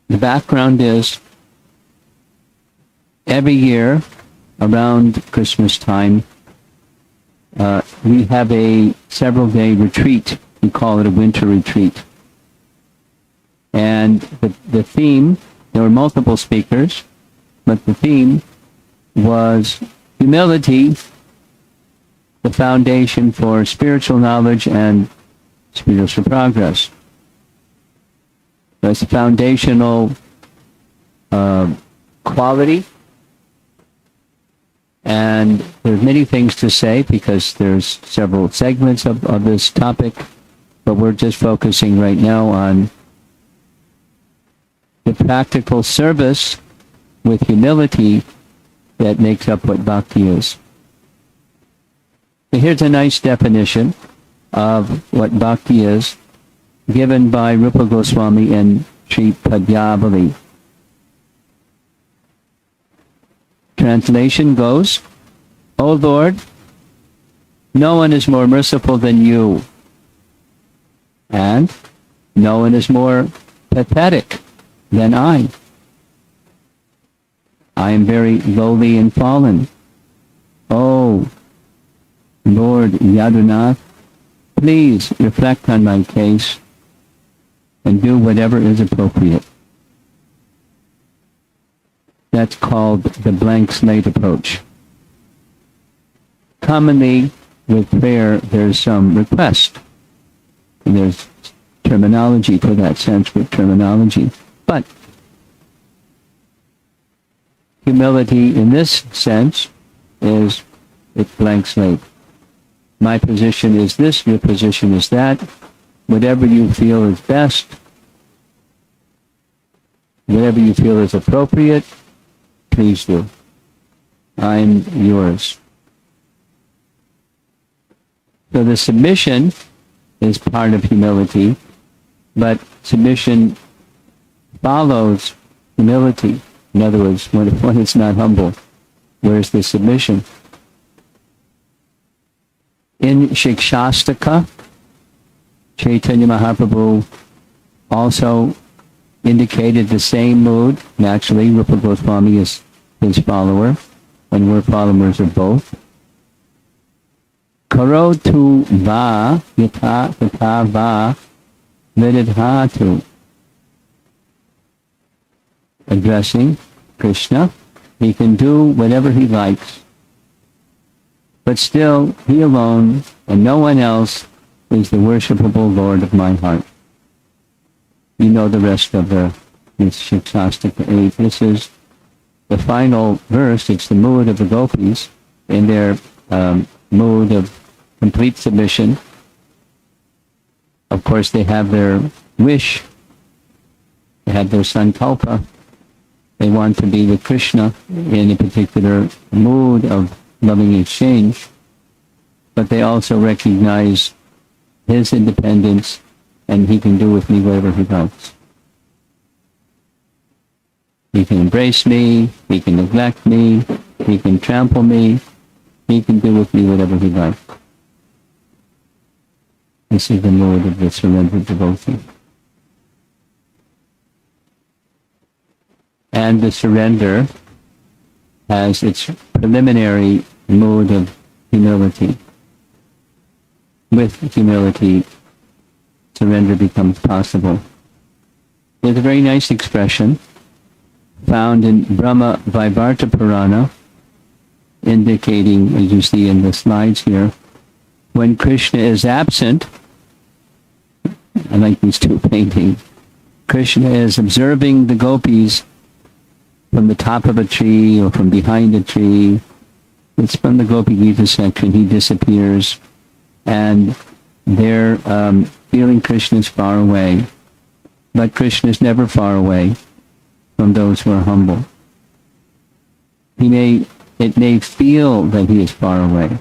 The background is every year around Christmas time, we have a several-day retreat. We call it a winter retreat. And the theme, there were multiple speakers, but the theme was humility, the foundation for spiritual knowledge and spiritual progress. That's a foundational quality. And there's many things to say because there's several segments of this topic, but we're just focusing right now on the practical service with humility that makes up what Bhakti is. So here's a nice definition of what Bhakti is, given by Rupa Goswami and Sri Padmavali. Translation goes, O Lord, no one is more merciful than you, and no one is more pathetic than I. I am very lowly and fallen. Oh, Lord Yadunath, please reflect on my case and do whatever is appropriate. That's called the blank slate approach. Commonly, with prayer, there's some request. There's terminology for that, Sanskrit terminology. But humility in this sense is it's blank slate. My position is this, your position is that. Whatever you feel is best, whatever you feel is appropriate, please do. I'm yours. So the submission is part of humility, but submission follows humility. In other words, when one is not humble, where's the submission? In Shikshastaka, Chaitanya Mahaprabhu also indicated the same mood. Naturally, Rupa Goswami is his follower, and we're followers of both. Karotu va yata tata va vididhatu. Addressing Krishna, he can do whatever he likes, but still, he alone and no one else is the worshipable Lord of my heart. You know the rest of this Shikshastaka 8. This is the final verse. It's the mood of the gopis in their mood of complete submission. Of course, they have their wish. They have their sankalpa. They want to be with Krishna in a particular mood of loving exchange. But they also recognize his independence, and he can do with me whatever he likes. He can embrace me, he can neglect me, he can trample me, he can do with me whatever he likes. This is the mood of the surrendered devotee. And the surrender has its preliminary mood of humility. With humility, surrender becomes possible. There's a very nice expression found in Brahma Vaivarta Purana, indicating, as you see in the slides here, when Krishna is absent, I like these two paintings, Krishna is observing the gopis from the top of a tree or from behind a tree. It's from the Gopi Gita section. He disappears, and they're feeling Krishna is far away. But Krishna is never far away from those who are humble. It may feel that he is far away,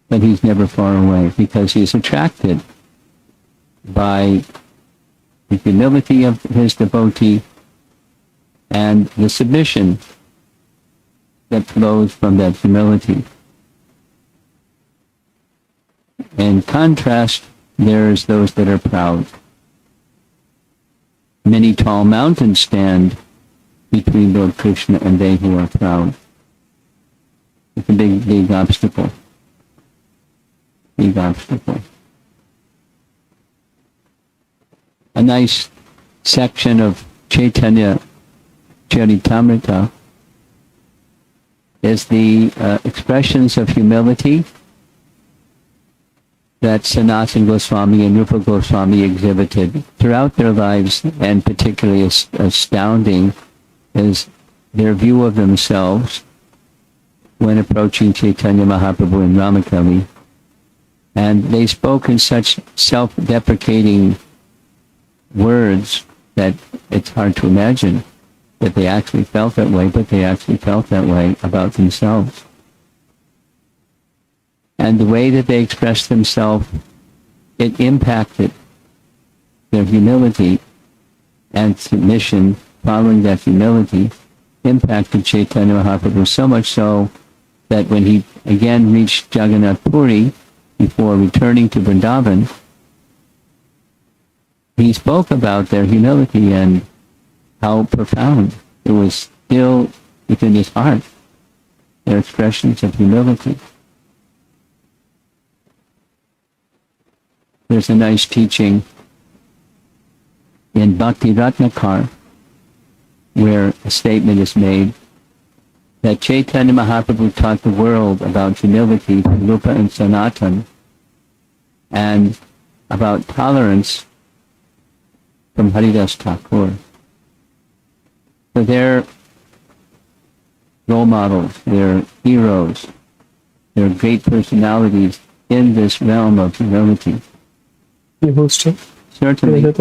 but he's never far away because he is attracted by the humility of his devotee and the submission that flows from that humility. In contrast, there's those that are proud. many tall mountains stand between Lord Krishna and they who are proud. It's a big, big obstacle. Big obstacle. A nice section of Chaitanya Charitamrita is the expressions of humility that Sanatana Goswami and Rupa Goswami exhibited throughout their lives, and particularly astounding is their view of themselves when approaching Chaitanya Mahaprabhu and Ramakali. And they spoke in such self-deprecating words that it's hard to imagine that they actually felt that way, but they actually felt that way about themselves. And the way that they expressed themselves, it impacted their humility and submission. Following that humility, impacted Chaitanya Mahaprabhu so much so that when he again reached Jagannath Puri, before returning to Vrindavan, he spoke about their humility and how profound it was still within his heart, their expressions of humility. There's a nice teaching in Bhakti Ratnakar where a statement is made that Chaitanya Mahaprabhu taught the world about humility from Rupa and Sanatana, and about tolerance from Haridas Thakur. So they're role models, they're heroes, they're great personalities in this realm of humility. Certainly,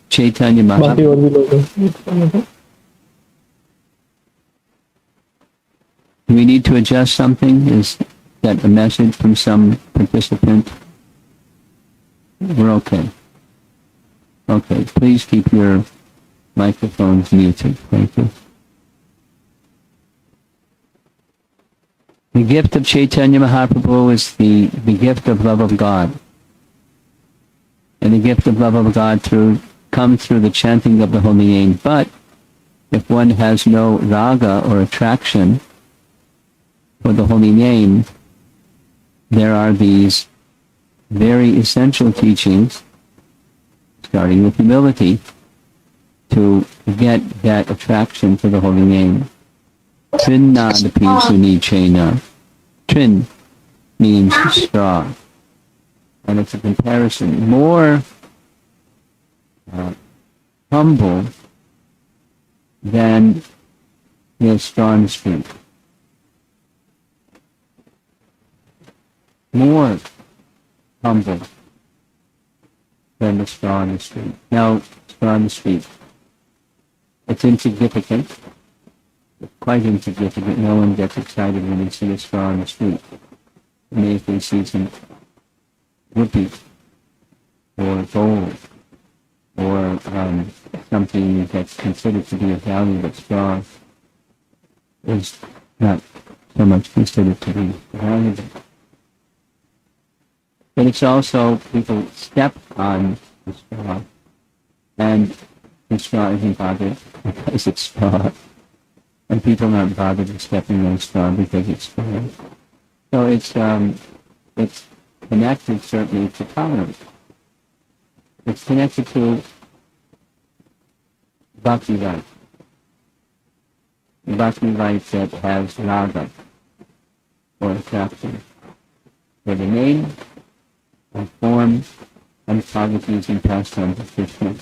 Chaitanya Mahaprabhu. Do we need to adjust something? Is that a message from some participant? We're okay. Okay, please keep your microphones muted. Thank you. The gift of Chaitanya Mahaprabhu is the gift of love of God. And the gift of love of God comes through the chanting of the holy name. But if one has no raga or attraction for the holy name, there are these very essential teachings, starting with humility, to get that attraction for the holy name. Trinnadapi suni chena. Trin means straw. And it's a comparison. More humble than the straw in the street. More humble than the straw in the street. Now, straw in the street, it's insignificant. It's quite insignificant. No one gets excited when they see a straw in the street. Maybe if they see some rupees or gold or something that's considered to be of value, but straw is not so much considered to be valuable. But it's also, people step on the straw, and the straw isn't bothered because it's straw. And people aren't bothered with stepping on straw because it's straw. So it's connected certainly to tolerance. It's connected to bhakti life. Bhakti life that has raga, or attraction, for the name, and form, and qualities and pastimes of Krishna.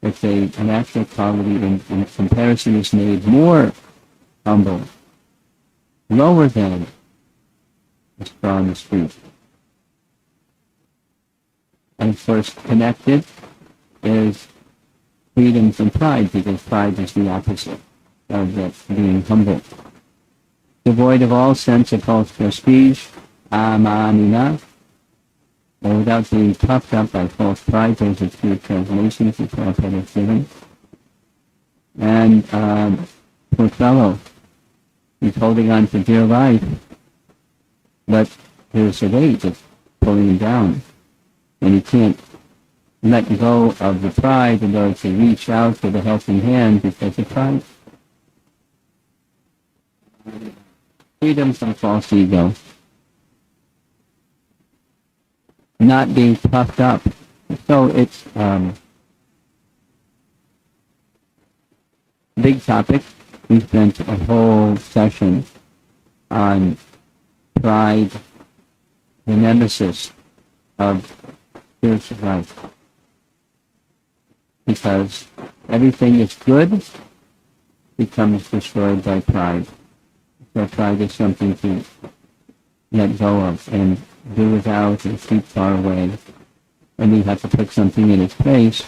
It's a natural quality, in comparison is made more humble, lower than the straw in the street. And of course, connected is freedom from pride, because pride is the opposite of that, being humble. Devoid of all sense of false prestige, amanina, or without being puffed up by false pride. Those are two translations that Prabhupada has given. And poor fellow, he's holding on for dear life, but there's a weight that's pulling him down, and he can't let go of the pride in order to reach out with a helping hand because of pride. Freedom from false ego. Not being puffed up. So it's big topic. We spent a whole session on pride, the nemesis of spiritual life. Because everything that's good becomes destroyed by pride. So pride is something to let go of and do without and keep far away. And we have to put something in its place,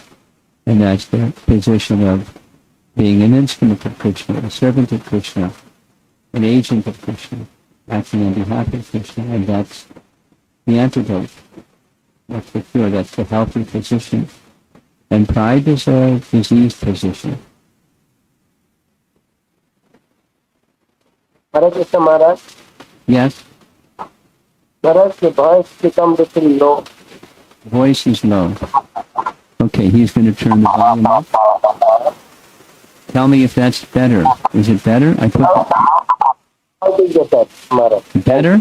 and that's the position of being an instrument of Krishna, a servant of Krishna, an agent of Krishna, acting on behalf of Krishna, and that's the antidote. That's the cure, that's the healthy position. And pride is a diseased position. Hare Krishna Maharaj. Yes? Maharaj, the voice becomes a little low. Voice is low. Okay, he's going to turn the volume up. Tell me if that's better. Is it better? I put I will get that, Maharaj. better?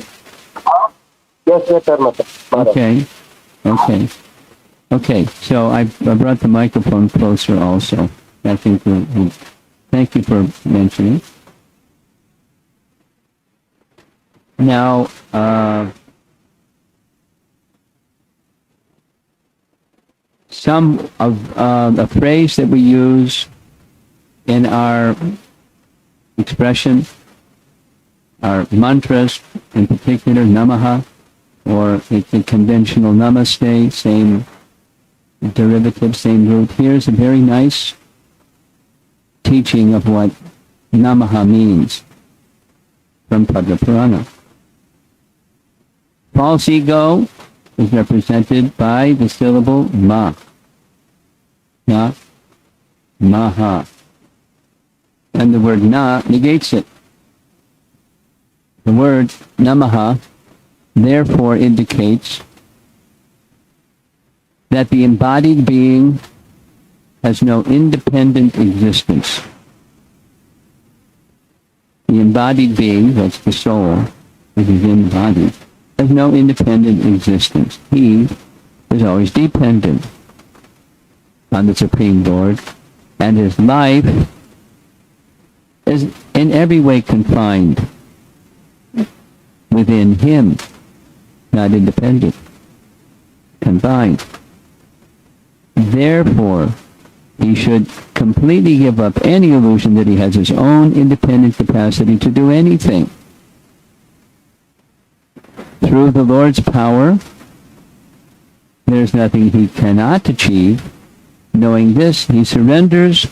Yes, better, Maharaj. Okay, so I brought the microphone closer also. I think thank you for mentioning. Now, some of a phrase that we use in our expression, our mantras in particular, namaha, or it's a conventional namaste, same derivative, same root. Here's a very nice teaching of what namaha means from Padma Purana. False ego is represented by the syllable ma. Na, maha. And the word na negates it. The word namaha therefore indicates that the embodied being has no independent existence. The embodied being, that's the soul, which is embodied, has no independent existence. He is always dependent on the Supreme Lord, and his life is in every way confined within him, not independent, confined. Therefore, he should completely give up any illusion that he has his own independent capacity to do anything. Through the Lord's power, there's nothing he cannot achieve. Knowing this, he surrenders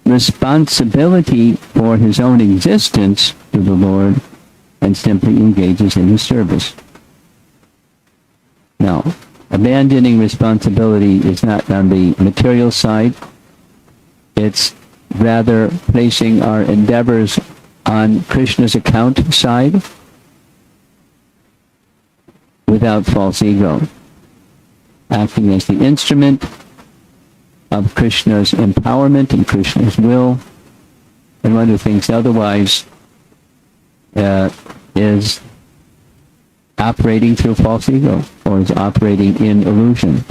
responsibility for his own existence to the Lord and simply engages in his service. Now, abandoning responsibility is not on the material side. It's rather placing our endeavors on Krishna's account side without false ego, acting as the instrument of Krishna's empowerment and Krishna's will. And one who thinks otherwise is operating through false ego, or is operating in illusion.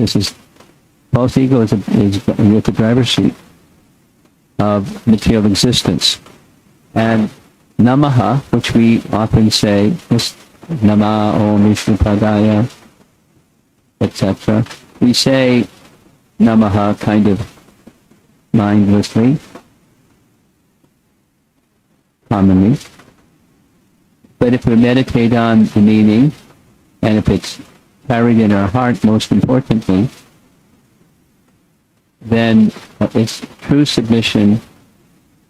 False ego is at the driver's seat of material existence. And namaha, which we often say, Nama Om Vishnu Padaya, etc. We say namaha kind of mindlessly, commonly. But if we meditate on the meaning, and if it's carried in our heart, most importantly, then it's true submission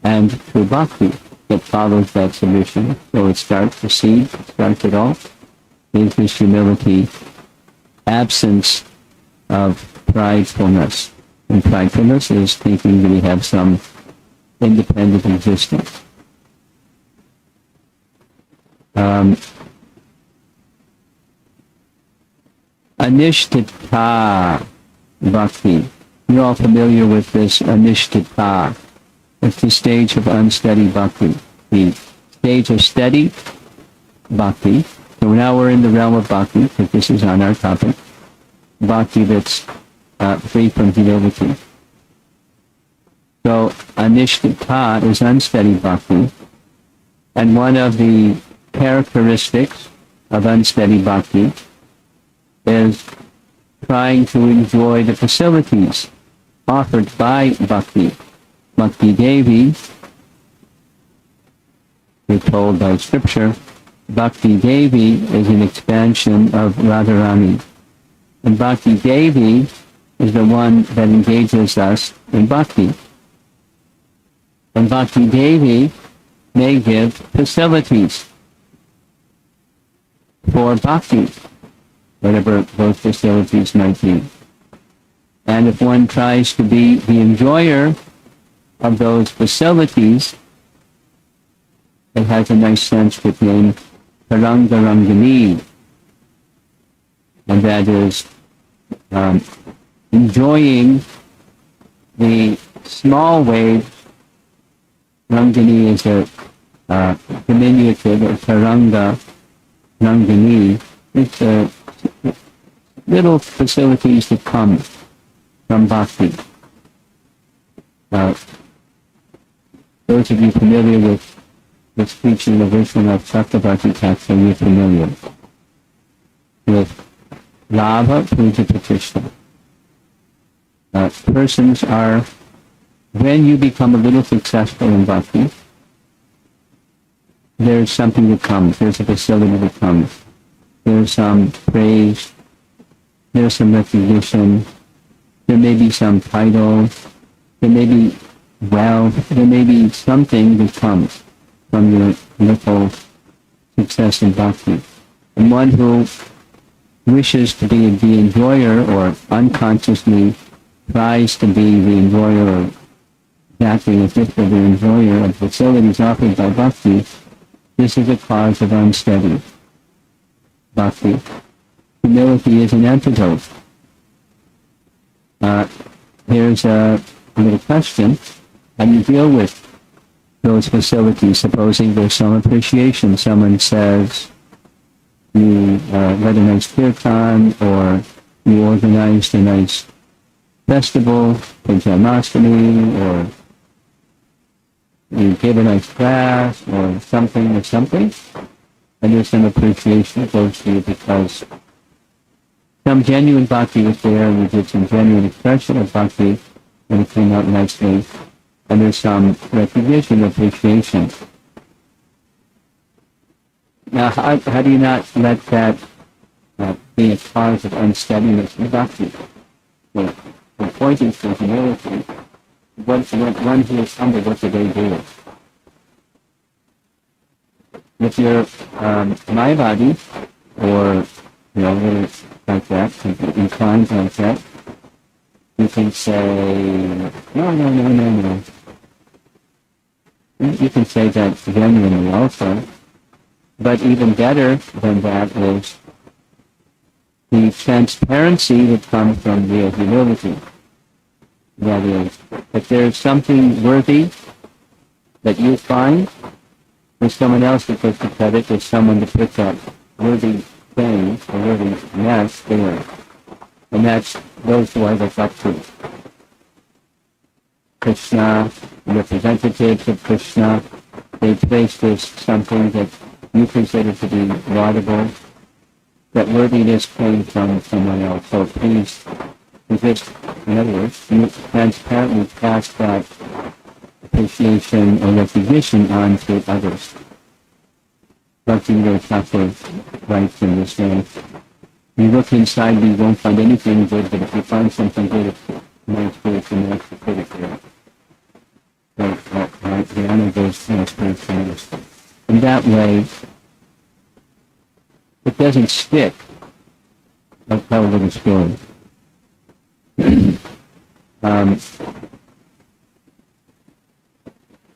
and true bhakti that follows that submission. So it starts, the seed starts it all, is this humility, absence of pridefulness. And pridefulness is thinking that we have some independent existence. Anishtita Bhakti. You're all familiar with this Antidote. It's the stage of unsteady Bhakti. The stage of steady Bhakti. So now we're in the realm of Bhakti, because this is on our topic. Bhakti that's free from humility. So Antidote is unsteady Bhakti. And one of the characteristics of unsteady Bhakti is trying to enjoy the facilities offered by Bhakti. Bhakti Devi, we're told by Scripture, Bhakti Devi is an expansion of Radharani. And Bhakti Devi is the one that engages us in Bhakti. And Bhakti Devi may give facilities for Bhakti, whatever those facilities might be. And if one tries to be the enjoyer of those facilities, it has a nice Sanskrit name, Tarangarangani, and that is enjoying the small waves. Rangani is a diminutive of Taranga Rangani. It's little facilities that come from Bhakti. Those of you familiar with the teaching of Vishwanath Chakravarti Thakur, you're familiar with Lava Puja Pratishtha. Persons are, when you become a little successful in Bhakti, there's something that comes, there's a facility that comes. There's some praise, there's some recognition, there may be some title, there may be wealth, there may be something that comes from your little success in Bhakti. And one who wishes to be the enjoyer or unconsciously tries to be the enjoyer or acting as if they're the enjoyer of facilities offered by Bhakti, this is a cause of unsteady Bhakti. Humility is an antidote. There's a little question. How do you deal with those facilities? Supposing there's some appreciation. Someone says, you led a nice kirtan, or you organized a nice festival, for Janmashtami, or you gave a nice class, or something, and there's some appreciation that goes to you because some genuine Bhakti was there, and you did some genuine expression of Bhakti, and it came out nicely, and there's some recognition, appreciation. Now, how do you not let that be a cause of unsteadiness in Bhakti? The point is for humility. One who is humble, what do they do? If you're Mayavadi, or really like that, inclined like that, you can say, no. You can say that genuinely also. But even better than that is the transparency that comes from real humility. That is, if there's something worthy that you find, there's someone else that gets the credit, there's someone to put that worthy thing, or worthiness there. And those who I look up to. Krishna, representatives of Krishna, they place this something that you consider to be laudable, that worthiness came from someone else. So please, resist. In other words, you transparently pass that appreciation or recognition on to others. Bhakti Thakur writes in this way, you look inside, you won't find anything good, but if you find something good, it's nice spiritual, nice to put it there. So the honor goes to spiritual. In that way, it doesn't stick. I'll tell a little story.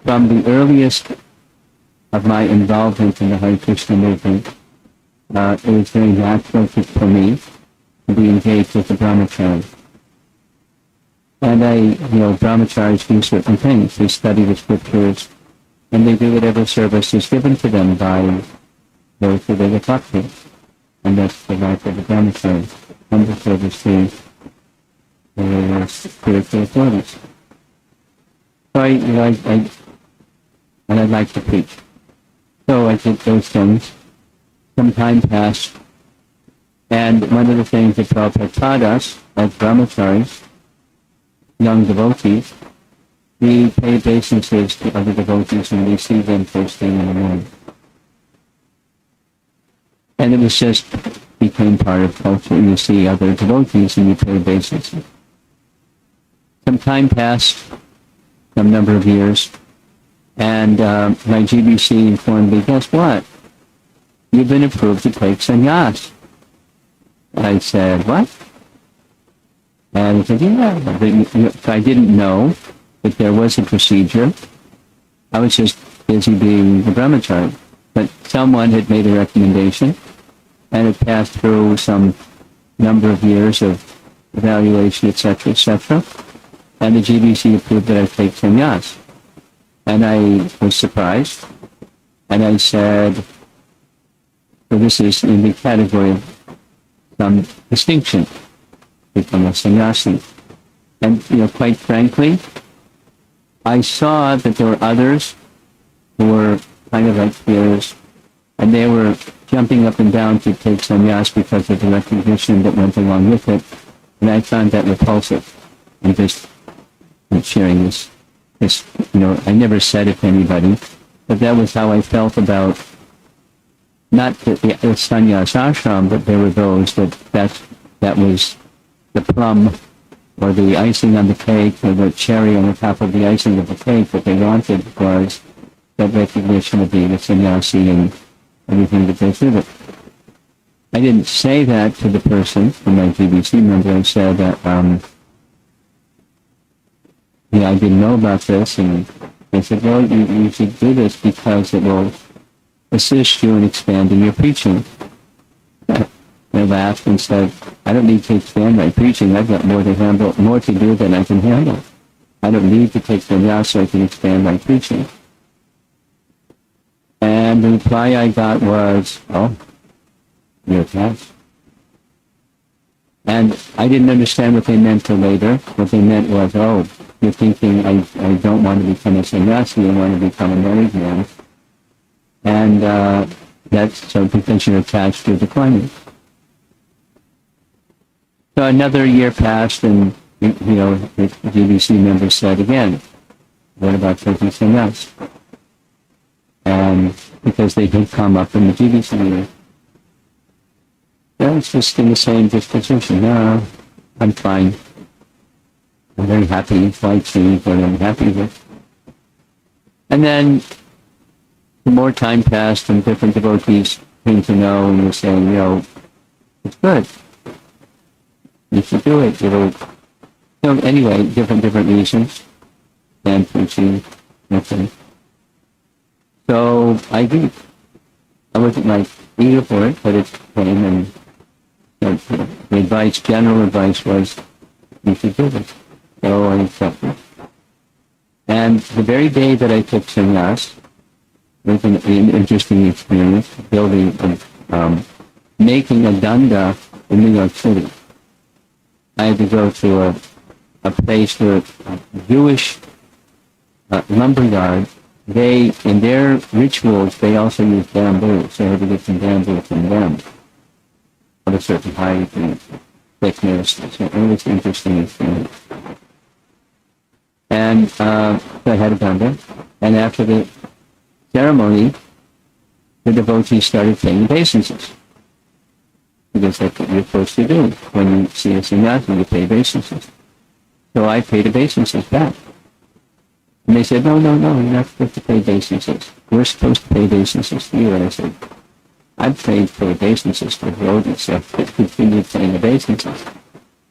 From the earliest of my involvement in the Hare Krishna movement, it was very natural for me to be engaged with the brahmachari. And brahmacharis do certain things. They study the scriptures, and they do whatever service is given to them by those who they look up to. And that's the life of the brahmachari, humble service to the spiritual authorities. So I'd like to preach. So I did those things. Some time passed, and one of the things that Prabhupada taught us as brahmacharis, young devotees, we pay obeisances to other devotees when we see them first thing in the morning. And it was just became part of culture. You see other devotees and you pay obeisances. Some time passed, some number of years, and my GBC informed me, guess what? You've been approved to take sannyas. I said, what? And he said, yeah. I didn't know that there was a procedure. I was just busy being a brahmachari. But someone had made a recommendation, and it passed through some number of years of evaluation, etc., etc., and the GBC approved that I take sannyas. And I was surprised, and I said, so this is in the category of some distinction, become a sannyasi. And, quite frankly, I saw that there were others who were kind of like peers, and they were jumping up and down to take sannyas because of the recognition that went along with it, and I found that repulsive. I'm just sharing this, I never said it to anybody, but that was how I felt about not the sannyas ashram, but there were those that was the plum or the icing on the cake or the cherry on the top of the icing of the cake. What they wanted was that recognition of being a sannyasi and everything that goes with it. I didn't say that to the person, from my GBC member. I said that, I didn't know about this, and I said, well, you should do this because it will assist you in expanding your preaching. They laughed and said, I don't need to expand my preaching. I've got more to do than I can handle. I don't need to take sannyas so I can expand my preaching. And the reply I got was, oh, you're attached. And I didn't understand what they meant till later. What they meant was, oh, you're thinking I don't want to become a sannyasi, I want to become a married man. And that's so because you're attached to declining. So another year passed, and the GBC member said again, what about taking sannyas? And because they did come up in the GBC meeting. Yeah, it's just in the same disposition. No, I'm fine. I'm very happy with my change, what I'm happy with. And then more time passed, and different devotees came to know and were saying, it's good. You should do it. Anyway, different reasons. And preaching, nothing. So I agreed. I wasn't eager for it, but it came, and the general advice was, you should do this. So I accepted. And the very day that I took sannyas was an interesting experience, making a danda in New York City. I had to go to a place where a Jewish lumberyard, in their rituals, they also use bamboo, so I had to get some bamboo from them of a certain height and thickness. So it was an interesting experience. And so I had a danda, and after the ceremony, the devotees started paying obeisances. Because that's what you're supposed to do. When you see a sannyasi, you pay obeisances. So I paid obeisances back. And they said, no, you're not supposed to pay obeisances. We're supposed to pay obeisances to you. And I said, I've paid for obeisances for devotees, so I continue paying obeisances.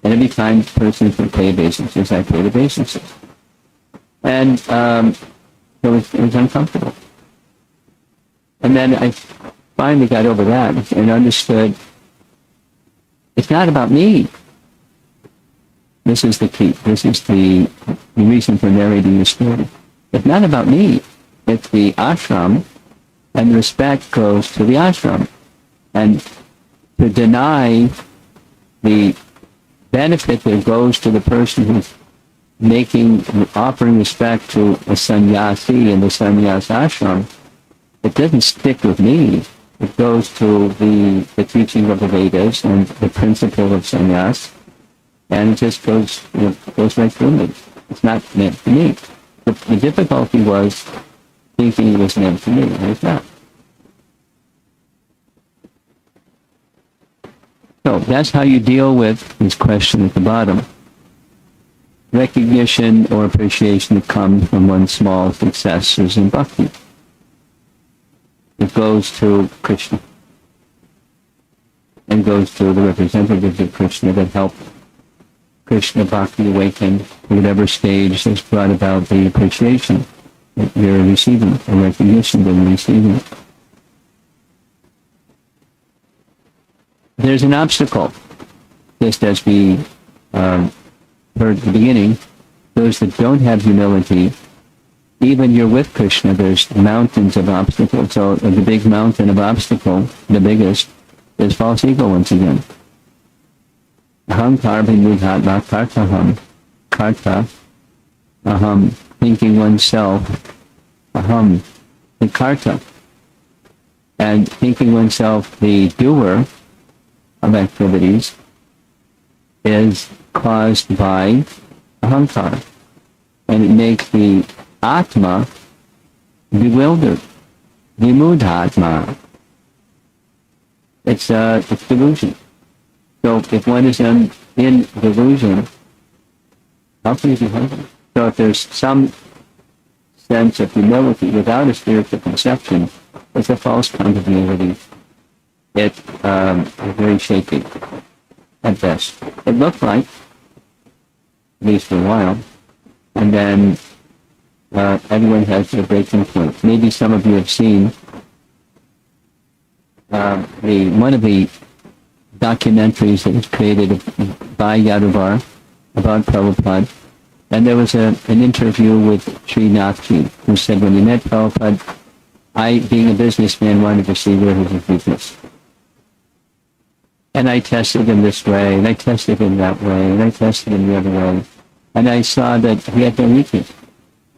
And every time the person would pay obeisances, I paid obeisances. And it was uncomfortable. And then I finally got over that and understood it's not about me. This is the key. This is the reason for narrating the story. It's not about me. It's the ashram, and respect goes to the ashram. And to deny the benefit that goes to the person who's offering respect to a sannyasi in the sannyas ashram, it doesn't stick with me. It goes to the teaching of the Vedas and the principle of sannyas, and it just goes right through me. It's not meant for me. The difficulty was thinking it was meant for me, and it's not. So that's how you deal with this question at the bottom. Recognition or appreciation that comes from one's small successes in bhakti. It goes to Krishna and goes to the representatives of Krishna that help Krishna bhakti awaken to whatever stage has brought about the appreciation that you're receiving, or recognition that you're receiving. There's an obstacle, just as we heard at the beginning. Those that don't have humility, even you're with Krishna, there's mountains of obstacles. So the big mountain of obstacle, the biggest, is false ego once again. Ahankar vimudhatma kartaham, karta, aham, thinking oneself, aham, the karta, and thinking oneself the doer of activities is caused by ahankar, and it makes the atma bewildered, vimudhatma. It's delusion. So if one is in delusion, how can you be humble? So if there's some sense of humility without a spiritual conception, it's a false kind of humility. It's very shaky at best. It looks like, at least for a while, and then everyone has their breaking point. Maybe some of you have seen one of the documentaries that was created by Yaduvar about Prabhupada, and there was an interview with Sri Nathji, who said when he met Prabhupada, I, being a businessman, wanted to see where his weakness. And I tested him this way, and I tested him that way, and I tested him the other way, and I saw that he had no weakness.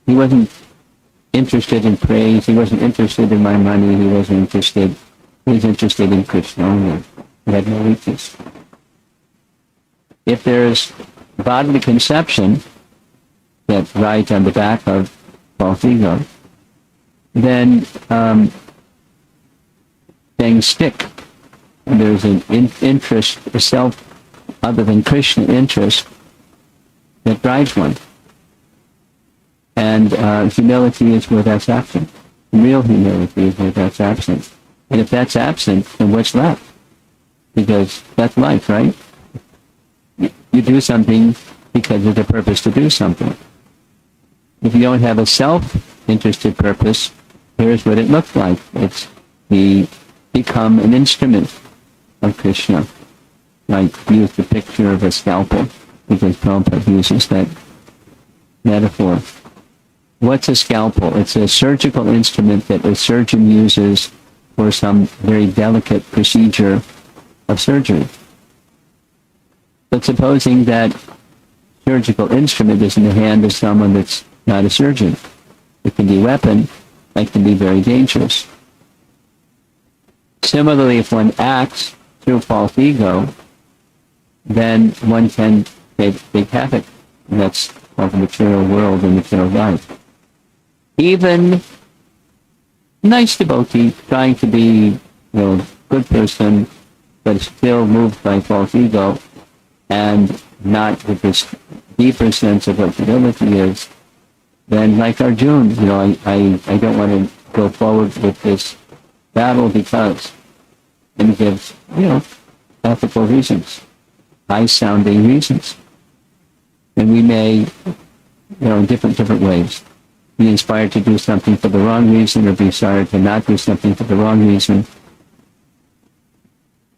He wasn't interested in praise, he wasn't interested in my money, he was interested in Krishna only. He had no weakness. If there's bodily conception that rides on the back of false ego, then things stick. And there's an interest, a self other than Krishna interest that drives one. And humility is where that's absent. Real humility is where that's absent. And if that's absent, then what's left? Because that's life, right? You do something because there's a purpose to do something. If you don't have a self-interested purpose, here's what it looks like. It's become an instrument of Krishna. Like, use the picture of a scalpel, because Prabhupada uses that metaphor. What's a scalpel? It's a surgical instrument that a surgeon uses for some very delicate procedure of surgery. But supposing that surgical instrument is in the hand of someone that's not a surgeon, it can be a weapon, it can be very dangerous. Similarly, if one acts through false ego, then one can take havoc. And that's called the material world and material life. Even nice devotee trying to be, good person, but still moved by false ego and not with this deeper sense of what humility is, then like Arjuna, I don't want to go forward with this battle because, and he gives, ethical reasons, high-sounding reasons. And we may, in different ways, be inspired to do something for the wrong reason or be inspired to not do something for the wrong reason.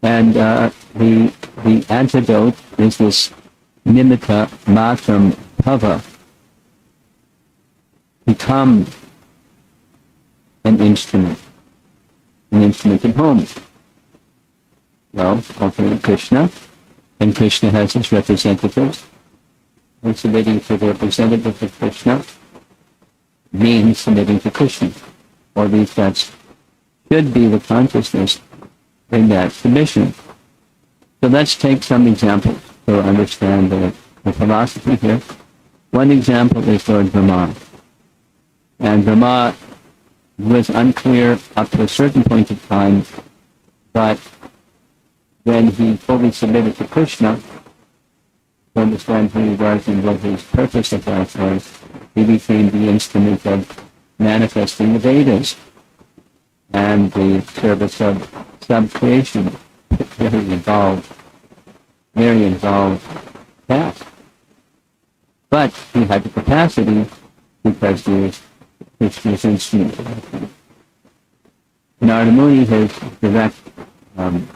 And the antidote is this nimitta matram bhava. Become an instrument at home. Well, ultimately Krishna, and Krishna has his representatives. And submitting to the representative of Krishna means submitting to Krishna, or at least that should be the consciousness in that submission. So let's take some examples to understand the philosophy here. One example is Lord Brahma. And Brahma was unclear up to a certain point of time, but when he fully submitted to Krishna, to understand who he was and what his purpose of life was, he became the instrument of manifesting the Vedas and the service of sub-creation. Very involved task. But he had the capacity because he was Krishna's instrument. Narada Muni, his direct son,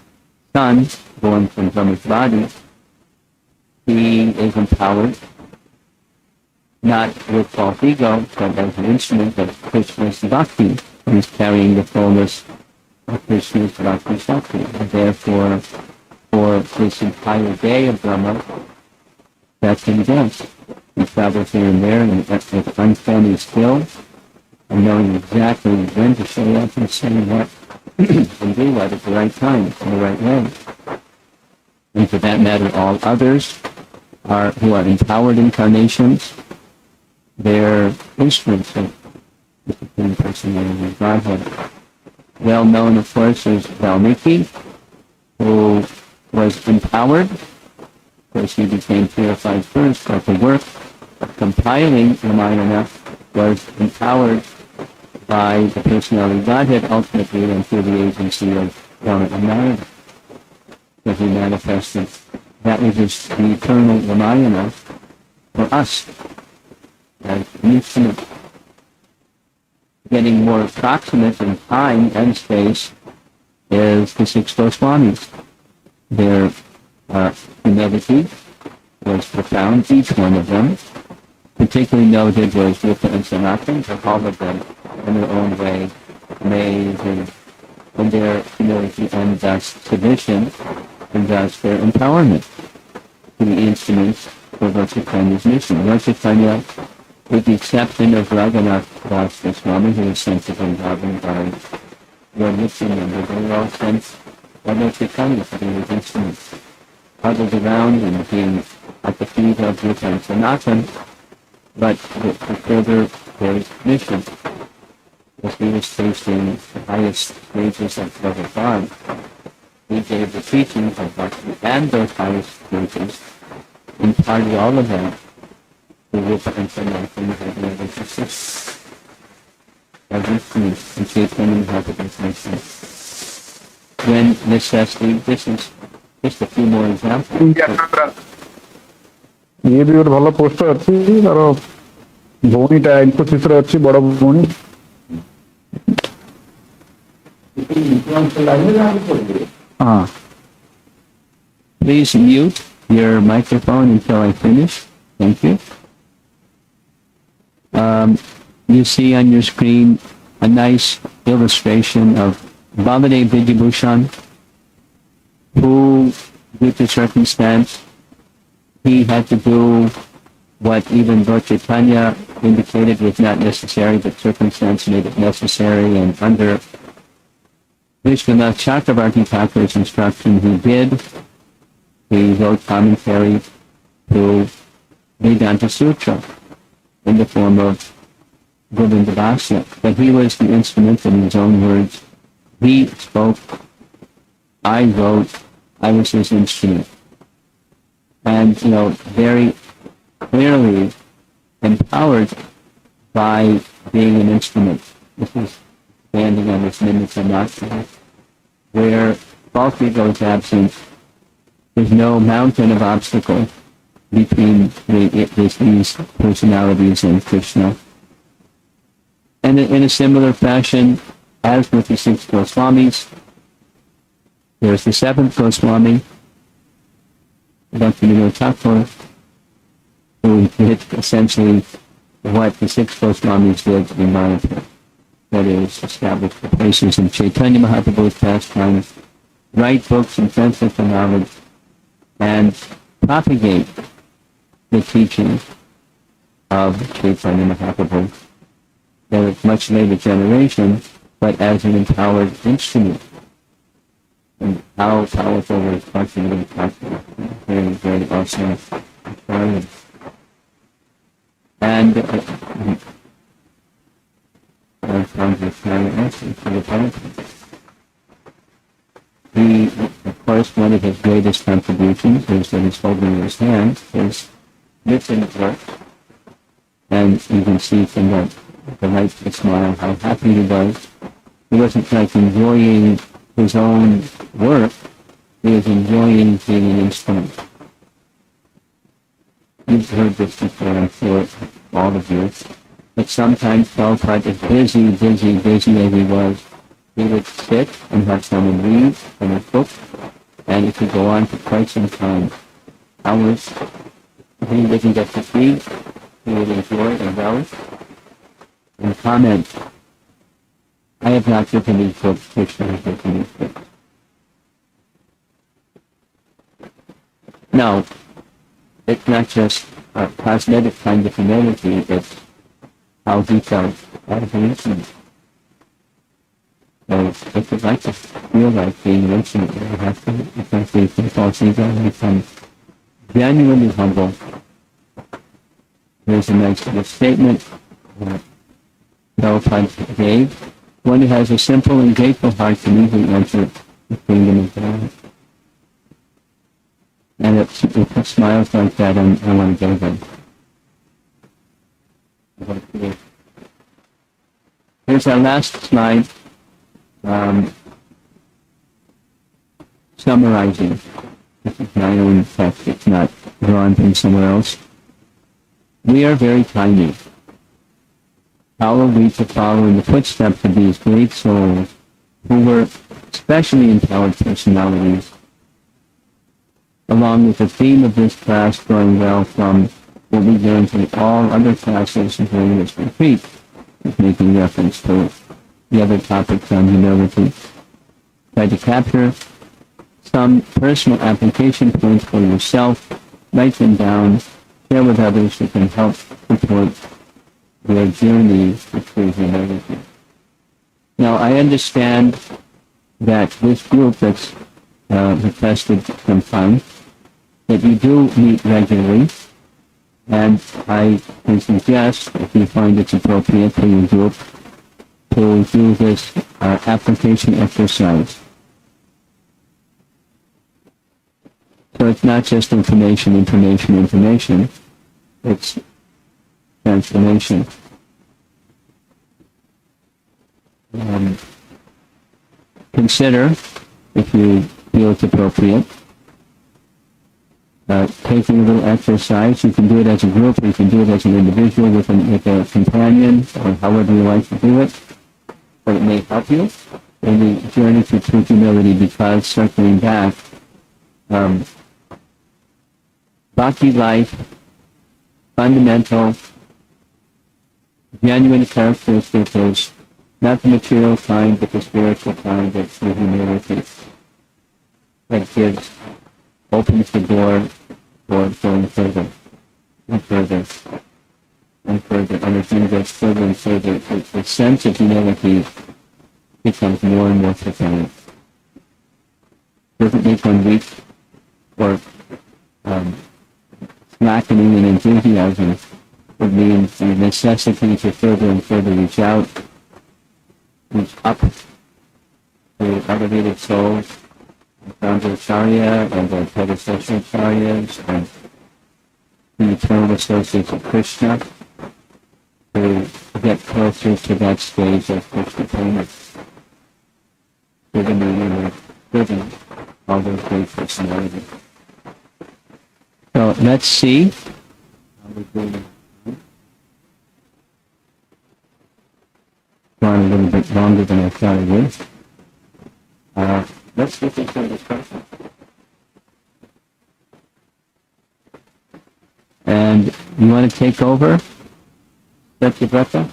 born from Brahma's body, he is empowered, not with false ego, but as an instrument of Krishna's Bhakti. He's carrying the fullness of Krishna's Bhakti Shakti. And therefore, for this entire day of Brahma, that's what he does. He travels here and there and with uncanny skill, and knowing exactly when to show up and say what and do what at the right time, in the right way. And for that matter, all others who are empowered incarnations, they're instruments of the Supreme Personality of Godhead. Well known, of course, is Valmiki, who was empowered. Of course, he became purified first, but the work of compiling Ramayana was empowered by the Personality of Godhead, ultimately, and through the agency of Brahma and Narada. So he manifested. That was just the eternal Ramayana for us, as an instrument. Getting more proximate in time and space is the six Goswamis. Their humility was profound, each one of them. Particularly noted was Rupa and Sanatan, but all of them, in their own way, amazing in their humility and thus submission, and thus their empowerment to the instruments for Lord Chaitanya's mission. Lord Chaitanya, with the exception of Raghunath Das Goswami, who was sent to Vrindavan by Lord Nityananda, they were all sent by Lord Chaitanya to be his instruments. Huddled around and being at the feet of Rupa and Sanatan, but to further their mission. As he was tasting the highest stages of love of God, he gave the teachings of Bhakti and those highest stages, imparted all of them to Rupa and Sanatan as the other sisters, as instruments in Chaitanya Bhagavatam's mission. When necessity, this is just a few more examples. ये भी ଗୋଟେ ଭଲ post ଅଛି ତାର ଭଉଣୀଟା ଇନଫୋସିସରେ ଅଛି ବଡ଼ ଭଉଣୀ Please mute your microphone until I finish. Thank you. You see on your screen a nice illustration of Baladev Vidyabhushan, who, due to circumstance, he had to do what even Lord Chaitanya indicated was not necessary, but circumstance made it necessary, and under Vishwanath Chakravarti Thakur's instruction, he did. He wrote commentary to Vedanta Sutra in the form of Govinda Bhashya. But he was the instrument, in his own words. He spoke, I wrote, I was his instrument. And, very clearly empowered by being an instrument. This is standing on this nimitta matra, where false ego is absent. There's no mountain of obstacle between these personalities and Krishna. And in a similar fashion, as with the six Goswamis, there's the seventh Goswami, Bhakti Thakur, who did essentially what the six Goswamis did in Mayapur. That is, establish the places in Chaitanya Mahaprabhu's pastimes, write books and translate the knowledge, and propagate the teachings of Chaitanya Mahaprabhu. They were much later generation, but as an empowered instrument. And how powerful was functioning possible. Very, very awesome. And I found this very awesome for the benefit. He, of course, one of his greatest contributions is that he's holding in his hand his written work. And you can see from the delightful smile how happy he was. He wasn't like enjoying his own work, he was enjoying being an instrument. You've heard this before, I'm sure, all of you. But sometimes Prabhupada, as busy as he was, he would sit and have someone read from a book, and it could go on for quite some time. Hours. He didn't get to speak, he would enjoy and relish, and comment. I have not written these books, Krishna has written these books. Now, it's not just a cosmetic kind of humility, it's how he felt as an instrument. So if you'd like to feel like being an instrument, you have to essentially take off ego and become genuinely humble. Here's a nice little statement that Prabhupada gave. One who has a simple and grateful heart can easily enter the kingdom of God. And it smiles like that, and I want to go there. Here's our last slide, summarizing. This is my own text, it's not drawn from somewhere else. We are very tiny. How are we to follow in the footsteps of these great souls who were especially empowered personalities, along with the theme of this class going well from what we learned from all other classes during this retreat, making reference to the other topics on humility. Try to capture some personal application points for yourself, write them down, share with others who can help support their journey to true humility. Now, I understand that this group that's requested some time, that you do meet regularly, and I can suggest, if you find it's appropriate for your group, to do this application exercise. So it's not just information, it's transformation. Consider, if you feel it's appropriate, taking a little exercise. You can do it as a group, or you can do it as an individual with a companion, or however you like to do it. But it may help you in the journey to true humility, because, circling back, Bhakti life, fundamental, genuine characteristic is not the material kind, but the spiritual kind of true humility that opens the door for going further and further and further. And as you go further and further, the sense of humility becomes more and more profound. Doesn't make one weak or slackening in enthusiasm. It means the necessity to further and further reach out, reach up to elevated souls, Founder Acharya and the predecessor Acharyas and the eternal associates of Krishna, to get closer to that stage of Krishna payments, living all those great personalities. So let's see. Gone a little bit longer than I thought it would. Let's look into this question. And You want to take over? Satyavrata?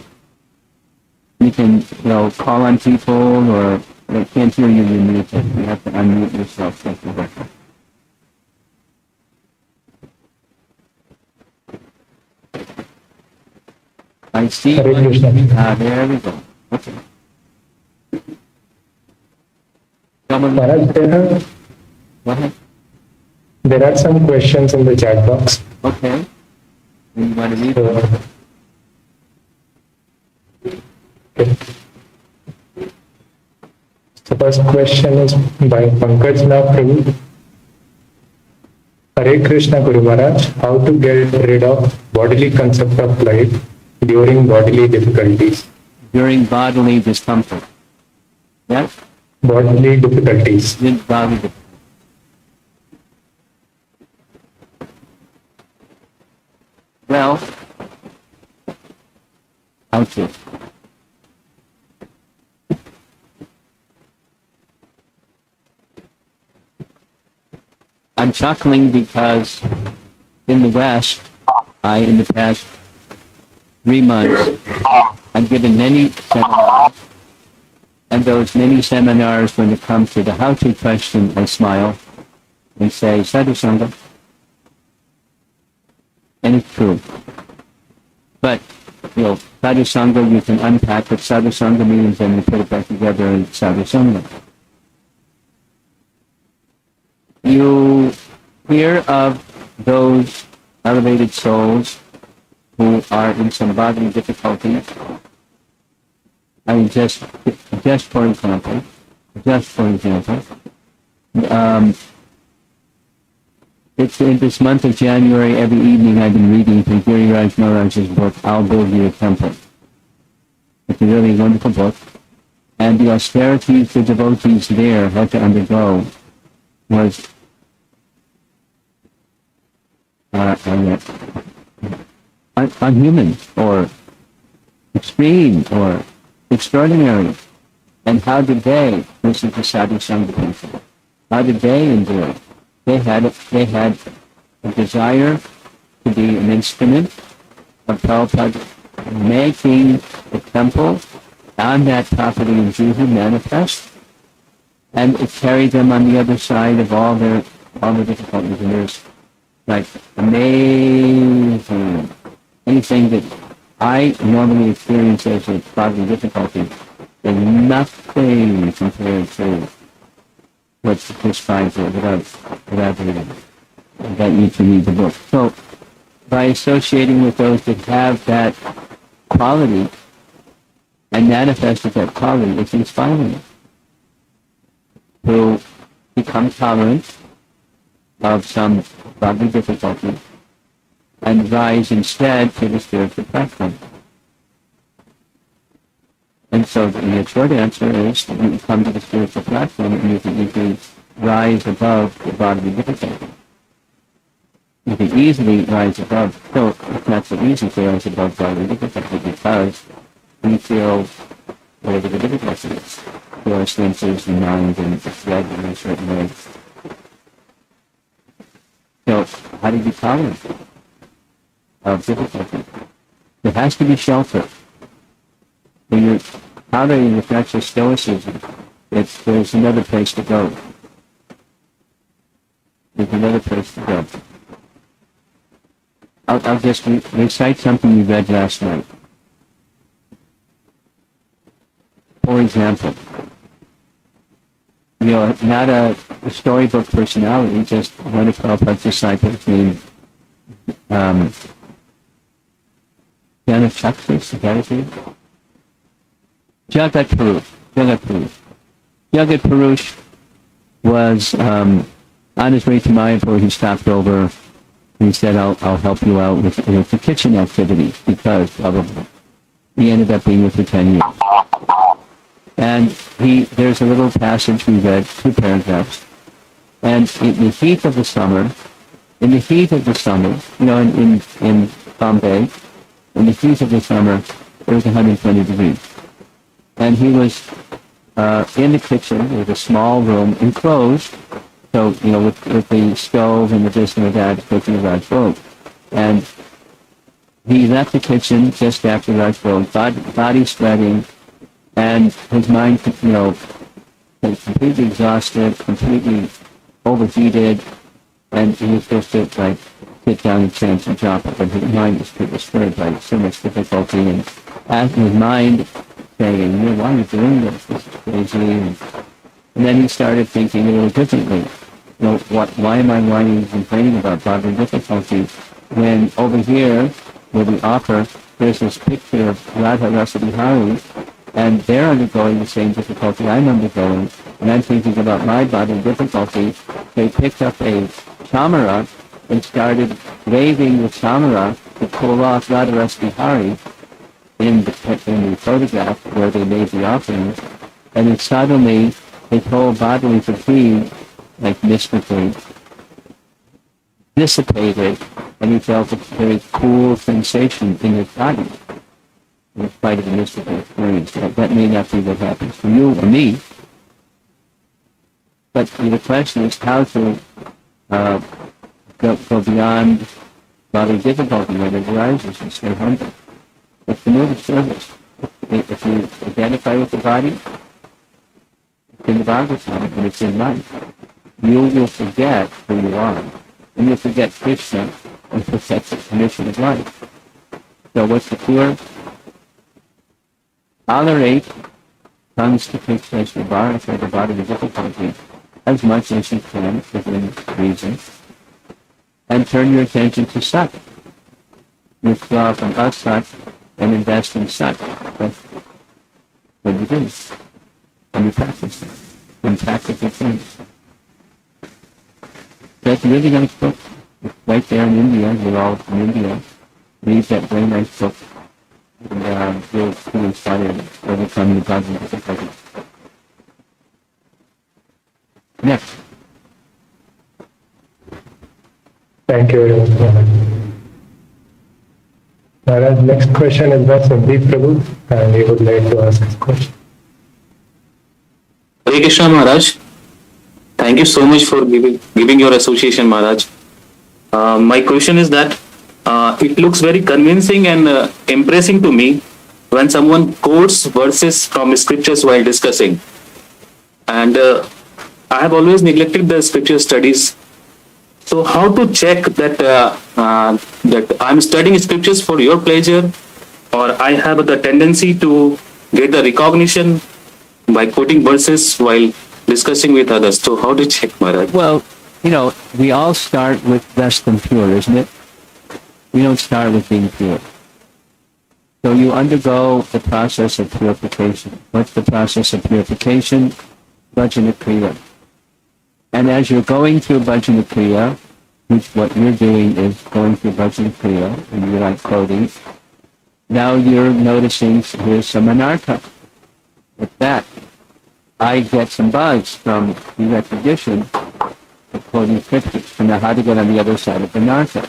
You can, call on people, or they can't hear you, you're muted. You have to unmute yourself, Satyavrata. I see. Hare Krishna. There we go. Okay. Maharaj, Go ahead. there are some questions in the chat box. Okay. You want to read? So, okay. The first question is by Pankaj Prabhu. Hare Krishna Guru Maharaj, how to get rid of bodily concept of life during bodily difficulties? During bodily discomfort. Yes? Bodily difficulties. With bodily discomfort. Well, ouch. I'm chuckling because in the West, in the past 3 months, I've given many seminars, and those many seminars, when it comes to the how-to question, I smile and say, Sadhusanga. And it's true. But, Sadhusanga, you can unpack what Sadhusanga means, and you put it back together in Sadhusanga. You hear of those elevated souls who are in some bodily difficulties. I mean, just for example, it's in this month of January, every evening I've been reading from Giriraj Maharaj's book, I'll Build You a Temple. It's a really wonderful book. And the austerities the devotees there had to undergo was unhuman, or extreme, or extraordinary. And how did they, this is the Sadhusanga principle, how did they endure? They had a desire to be an instrument of Prabhupada making the temple on that property in Juhu manifest, and it carried them on the other side of all the difficulties. And there's like amazing, anything that I normally experience as a bodily difficulty, is nothing compared to what's described here without reading. That you to read the book. So, by associating with those that have that quality and manifested that quality, it's inspiring to become tolerant of some bodily difficulty and rise instead to the spiritual platform. And so the short answer is that you come to the spiritual platform and you can rise above the bodily difficulty. You can easily rise above, so it's not so easy to rise above bodily difficulty because we feel whatever the difficulty is. Your senses and mind and it's led in a certain way. So how do you be tolerant of difficulty? There has to be shelter. When you're tolerating the natural stoicism, there's another place to go. There's another place to go. I'll just recite something we read last night. For example, not a storybook personality, just one of Prabhupada's disciples named Janachaksis, is that his name? Jagat Purush. Jagat Purush was on his way to Mayapur. He stopped over. He said, I'll help you out with the kitchen activities because probably he ended up being with for 10 years. And there's a little passage we read, 2 paragraphs. And in the heat of the summer, in Bombay, in the heat of the summer, it was 120 degrees. And he was in the kitchen with a small room, enclosed, so, with the stove and the this and the that, cooking a large boat. And he left the kitchen just after Raj Bog, body sweating, and his mind, was completely exhausted, completely overheated, and he was supposed to like sit down and change and drop it, but his mind was disturbed by so much difficulty, and asking his mind saying, why are you doing this? This is crazy. And then he started thinking a little differently. Why am I whining and complaining about bodily difficulty when over here, where we offer, there's this picture of Radha Rasa Bihari, and they're undergoing the same difficulty I'm undergoing, and I'm thinking about my bodily difficulty. They picked up a chamara and started waving the chamara to pull off Radha Rasa Bihari in the photograph where they made the offerings, and then suddenly his whole bodily fatigue, like mystically, dissipated, and he felt a very cool sensation in his body, in spite of the mystical experience. That may not be what happens to you or me, but the question is how to go beyond bodily difficulty when it arises and stay humble. It's the mode of service. If you identify with the body, it's in the Bhagavatam and it's in life. You will forget who you are. And you'll forget Krishna and forget the mission of life. So what's the cure? Tolerate comes to Krishna as the bar for the bodily difficulty as much as you can within reason. And turn your attention to Sat. Withdraw from Asat and invest in Sat. That's what you do. And you practice it in practical things. That's a really nice book. It's right there in India. We're all from India. Read that very nice book. And you'll be inspired overcoming the bodily difficulties. Next. Thank you very much, Maharaj. Maharaj, next question is by Sandeep Prabhu, and he would like to ask his question. Hare Krishna Maharaj, thank you so much for giving your association, Maharaj. My question is that it looks very convincing and impressing to me when someone quotes verses from scriptures while discussing. And I have always neglected the scripture studies. So how to check that that I'm studying scriptures for your pleasure, or I have the tendency to get the recognition by quoting verses while discussing with others? So how to check, Maharaj? Well, we all start with less than pure, isn't it? We don't start with being pure. So you undergo the process of purification. What's the process of purification? Bhajana Kriya. And as you're going through Bhajana Kriya, which what you're doing is going through Bhajana Kriya, and you're not quoting, now you're noticing here's some anartha. With that, I get some buzz from the recognition of quoting scriptures. So now how to get on the other side of the anartha?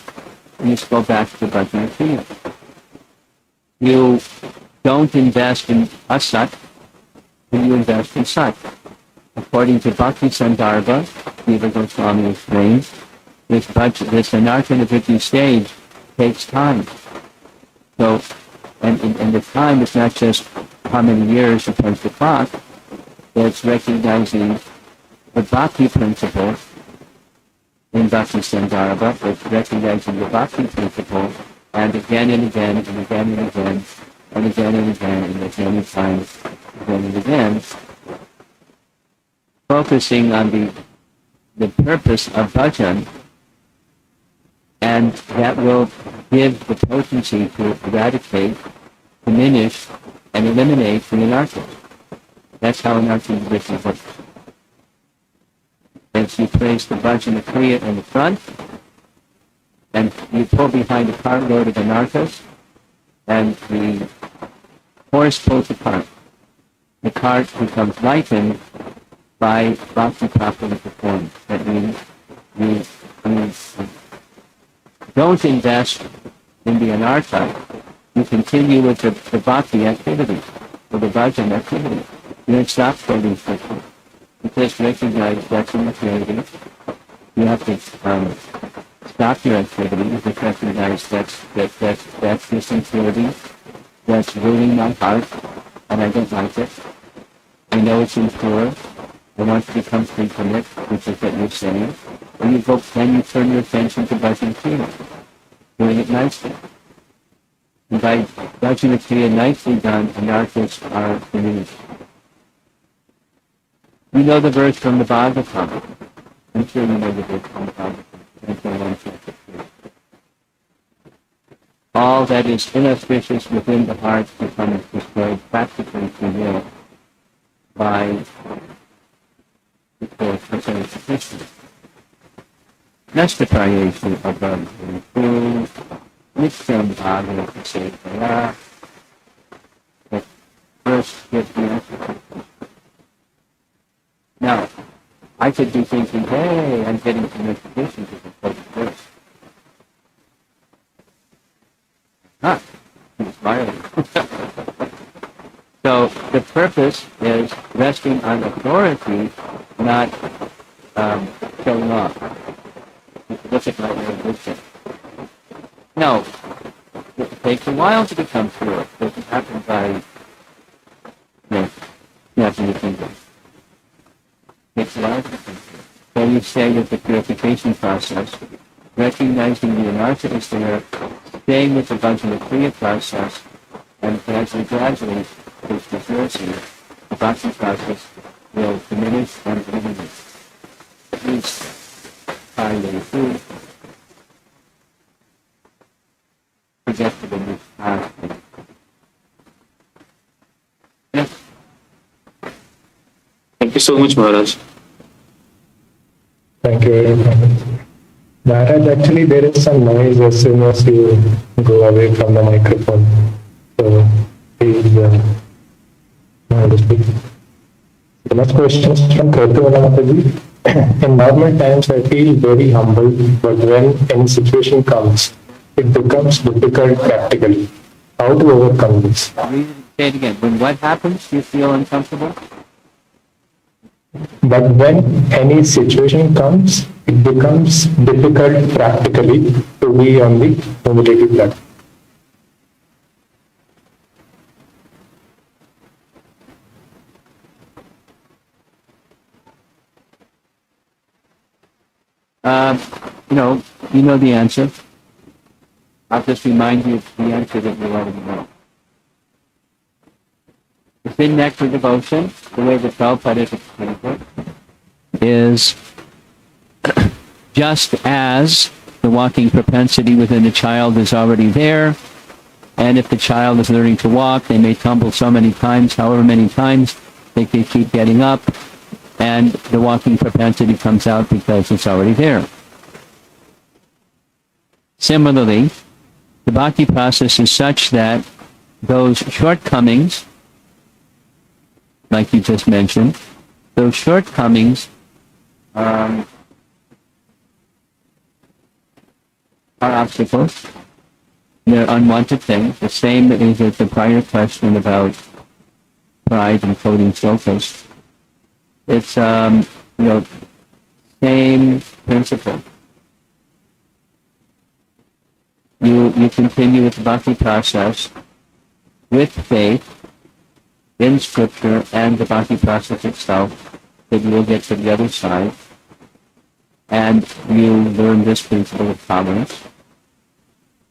You just go back to Bhajana Kriya. You don't invest in asat, but you invest in sat. According to Bhakti Sandarbha, Jiva Goswami explains, this anartha nivritti stage takes time. So, and the time is not just how many years you punch the clock, but it's recognizing the Bhakti principle in Bhakti Sandarbha, it's recognizing the Bhakti principle, and again and again and again and again and again and again and as many times again and again, focusing on the purpose of bhajan, and that will give the potency to eradicate, diminish, and eliminate the anartha. That's how anartha nivritti works. As you place the bhajana kriya in the front, and you pull behind the cartload of anarthas, and the horse pulls apart. The cart becomes lightened by bhakti properly performed. That means you don't invest in the anartha, you continue with the bhakti activity, or the bhajan activity. You don't stop quoting scripture. You just recognize that's in the creative. You have to stop your activity. You just recognize that's disincerity, that's ruining my heart, and I don't like it. I know it's impure. I want to become free from it, which is what you're saying. And then you turn your attention to bhajna kriya, doing it nicely. And by bhajna kriya nicely done, anarthas are diminished. You know the verse from the Bhagavatam. I'm sure you know the verse from the Bhagavatam. All that is inauspicious within the heart becomes destroyed practically through will by the course of Krishna. Nashtaprayeshu abhadhantu nityam bhagavata sevaya. The first gives the answer. Now, I could be thinking, hey, I'm getting some information to the first verse. He's smiling. So the purpose is resting on authority, not showing off. Look at my erudition. No, it takes a while to become pure. It doesn't happen by snapping your fingers. It takes a while to become pure. So you say with the purification process, recognizing the anartha is there, staying with the bhajana kriya process, and gradually, Krishna's mercy, the bhakti process will diminish and eliminate. At least 5 days through, projected in this past. Yes? Thank you so much, Maharaj. Thank you very much. Maharaj, actually there is some noise as soon as you go away from the microphone. So please speak. The next question is from Kultivating. In normal times I feel very humble, but when any situation comes, it becomes difficult practically. How to overcome this? Say it again. When what happens, you feel uncomfortable? But when any situation comes, it becomes difficult practically to be on the humility platform. You know the answer. I'll just remind you of the answer that you already know. Within nectar devotion, the way the Prabhupada has explained it, is just as the walking propensity within the child is already there, and if the child is learning to walk, they may tumble so many times, however many times, they can keep getting up, and the walking propensity comes out because it's already there. Similarly, the bhakti process is such that those shortcomings, like you just mentioned, those shortcomings are obstacles. They're unwanted things. The same is with the prior question about pride and quoting slokas. It's same principle. You continue with the bhakti process with faith in Scripture and the bhakti process itself, that you will get to the other side, and you learn this principle of tolerance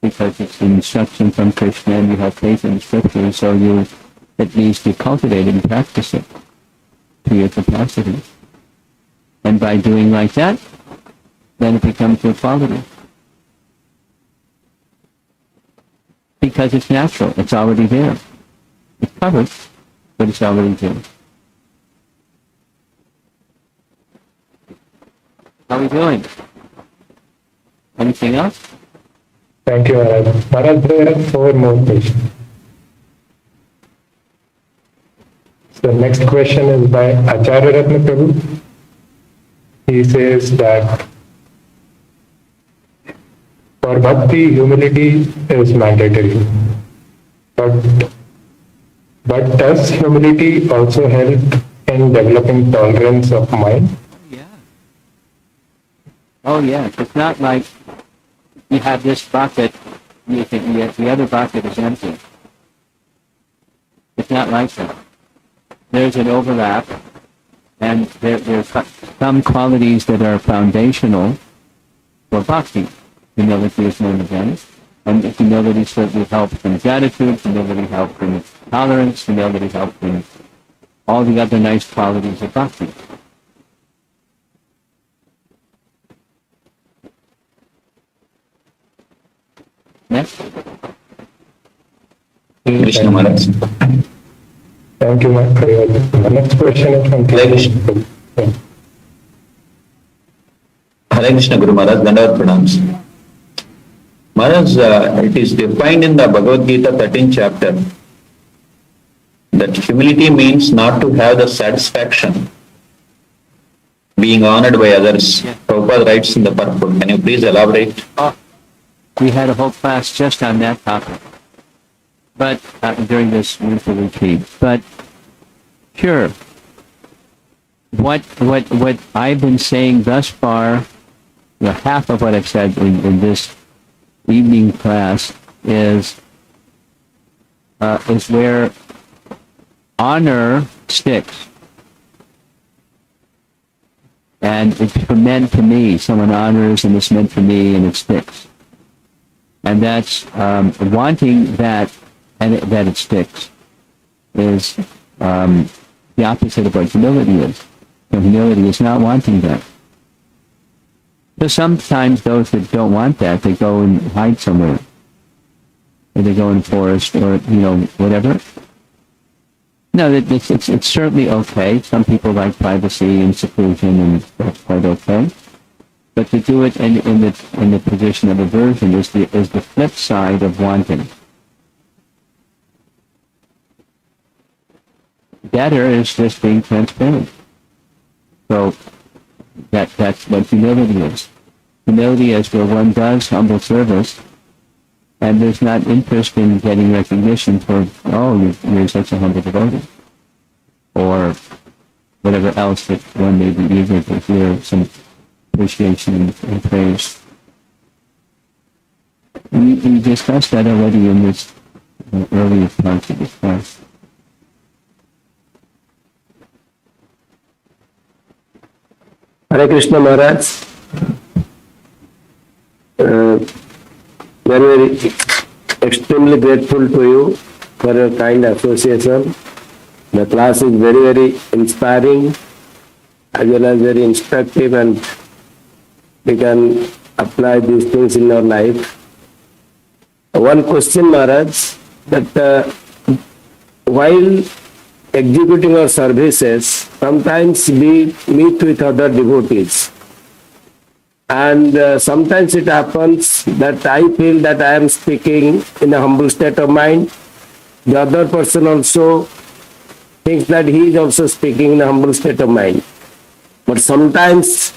because it's an instruction from Krishna and you have faith in Scripture, so you at least you cultivate it and practice it to your capacity. And by doing like that, then it becomes your quality. Because it's natural, it's already there. It's covered, but it's already there. How are we doing? Anything else? Thank you, Maharaj. Maharaj, there are 4 more questions. So the next question is by Acharya Ratna Prabhu. He says that for bhakti, humility is mandatory. But does humility also help in developing tolerance of mind? Oh, yes. It's not like you have this bucket, you think the other bucket is empty. It's not like that. There's an overlap, and there's some qualities that are foundational for Bhakti. Humility is one of them. And humility certainly helps in gratitude, humility helps in tolerance, humility helps in all the other nice qualities of Bhakti. Next. Krishna Maharaj. Thank you, my next question is from Krishna. Hare Krishna Guru Maharaj, Dandavat Pranams. Maharaj, it is defined in the Bhagavad Gita 13th chapter that humility means not to have the satisfaction being honored by others. Yeah. Prabhupada writes in the purport. Can you please elaborate? We had a whole class just on that topic, but during this wonderful retreat. But sure, what I've been saying thus far, half of what I've said in this evening class is where honor sticks. And it's meant to me. Someone honors and it's meant for me and it sticks. And that's wanting that and that it sticks is the opposite of what humility is. So humility is not wanting that. So sometimes those that don't want that, they go and hide somewhere. Or they go in the forest or, whatever. No, it's certainly okay. Some people like privacy and seclusion, and that's quite okay. But to do it in the position of aversion is the flip side of wanting. Better is just being transparent. So that's what humility is. Humility is where one does humble service, and there's not interest in getting recognition for, you're such a humble devotee, or whatever else that one may be eager to hear some appreciation and praise. We discussed that already in this earlier part of this class. Hare Krishna Maharaj. Very extremely grateful to you for your kind association. The class is very, very inspiring as well as very instructive, and we can apply these things in our life. One question, Maharaj, that while executing our services, sometimes we meet with other devotees. And sometimes it happens that I feel that I am speaking in a humble state of mind. The other person also thinks that he is also speaking in a humble state of mind. But sometimes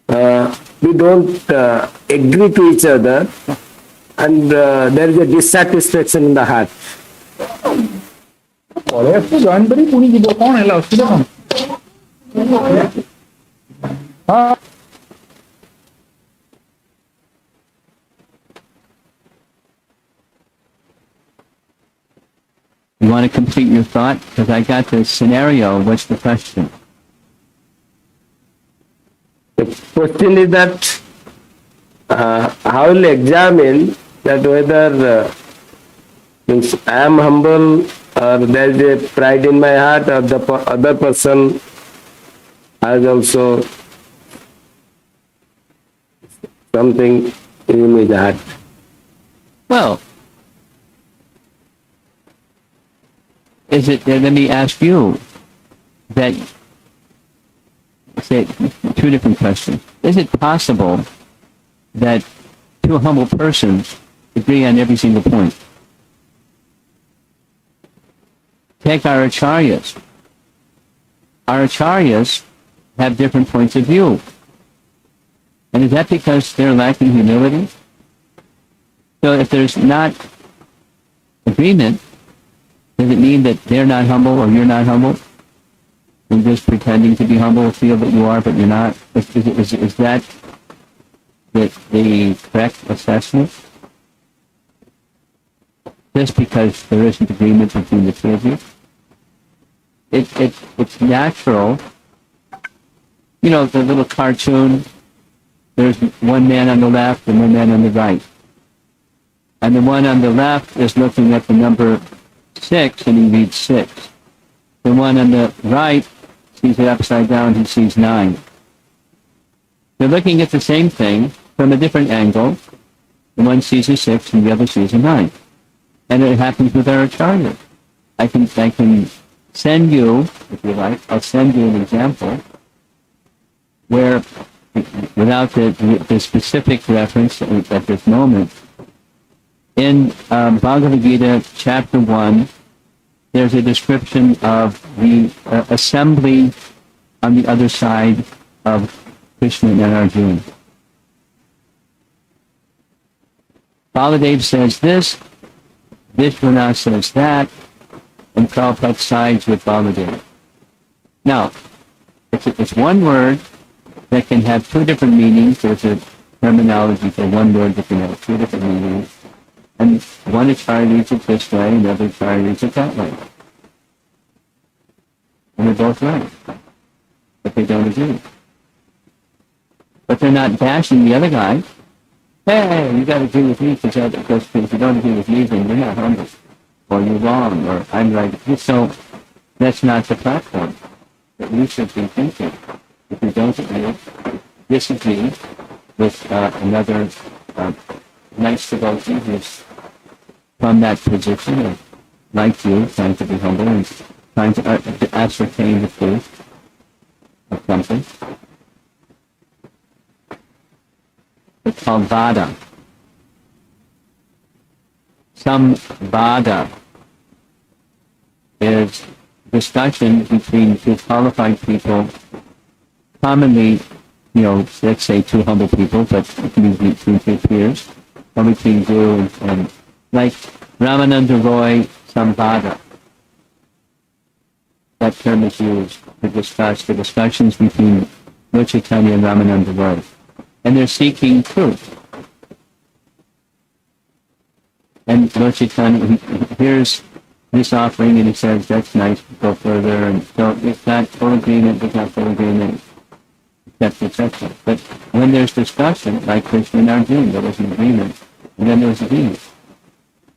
we don't agree to each other, and there is a dissatisfaction in the heart. Join କରି ପୁଣି ଯିବ କଣ ହେଲା ଅସୁବିଧା କଣ? ହଁ You want to complete your thought? Because I got this scenario. What's the question? The question is that I will examine that whether means I am humble, or there is a pride in my heart, or the other person has also something in his heart. Well, let me ask you that, say, two different questions. Is it possible that two humble persons agree on every single point? Take our acharyas. Our acharyas have different points of view. And is that because they're lacking humility? So if there's not agreement, does it mean that they're not humble or you're not humble? You're just pretending to be humble, feel that you are, but you're not? Is that the correct assessment just because there isn't agreement between the two of you. It's natural. You know, the little cartoon, there's one man on the left and one man on the right. And the one on the left is looking at the number 6 and he reads 6. The one on the right sees it upside down, he sees 9. They're looking at the same thing from a different angle. The one sees a 6 and the other sees a 9. And it happens with our acharya. I can send you, if you like, I'll send you an example where, without the specific reference at this moment, in Bhagavad Gita, chapter 1, there's a description of the assembly on the other side of Krishna and Arjuna. Baladev says this, Vishwanath says that, and Prabhupada sides with Baladev. Now, it's one word that can have two different meanings. There's a terminology for one word that can have two different meanings. And one acharya reads it this way, and the other acharya reads it that way. And they're both right. But they don't agree. But they're not bashing the other guy. Hey, you got to agree with me because if you don't agree with me, then you're not humble. Or you're wrong, or I'm right. So that's not the platform that you should be thinking. If you don't disagree with another nice devotee who's from that position of, like you, trying to be humble and trying to ascertain the truth of something. It's called vada. Some vada is discussion between two qualified people, commonly, let's say two humble people, but it can be between two peers, or between Guru and like Ramananda Roy Samvada. That term is used to discuss the discussions between Lord Chaitanya and Ramananda Roy. And they're seeking truth. And Lord Chaitanya, he hears this offering and he says, that's nice, go further. And so it's not full agreement, it's not full agreement, etc., etc. But when there's discussion, like Krishna and Arjuna, there was an agreement, and then there was agreement.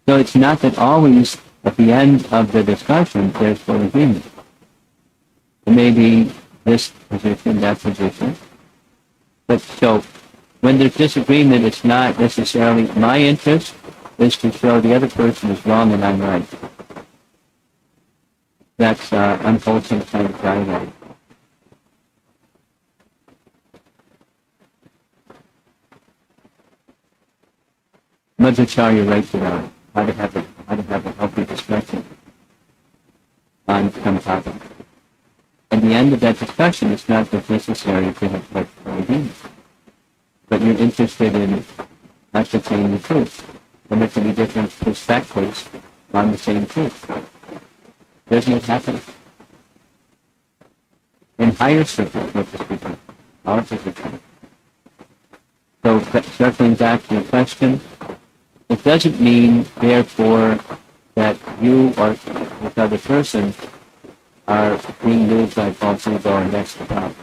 So it's not that always at the end of the discussion there's full agreement. It may be this position, that position. But so when there's disagreement, it's not necessarily my interest is to show the other person is wrong and I'm right. That's unwholesome kind of dialogue. Madhacharya writes about how to have a healthy discussion on some topic. At the end of that discussion, it's not just necessary to have like agreement, but you're interested in ascertaining the truth. And there can be different perspectives on the same truth. Doesn't it happen? In higher circles, what is speaking, our position. So circling back to your question, it doesn't mean, therefore, that you or this other person are being moved by false ego and that's the problem.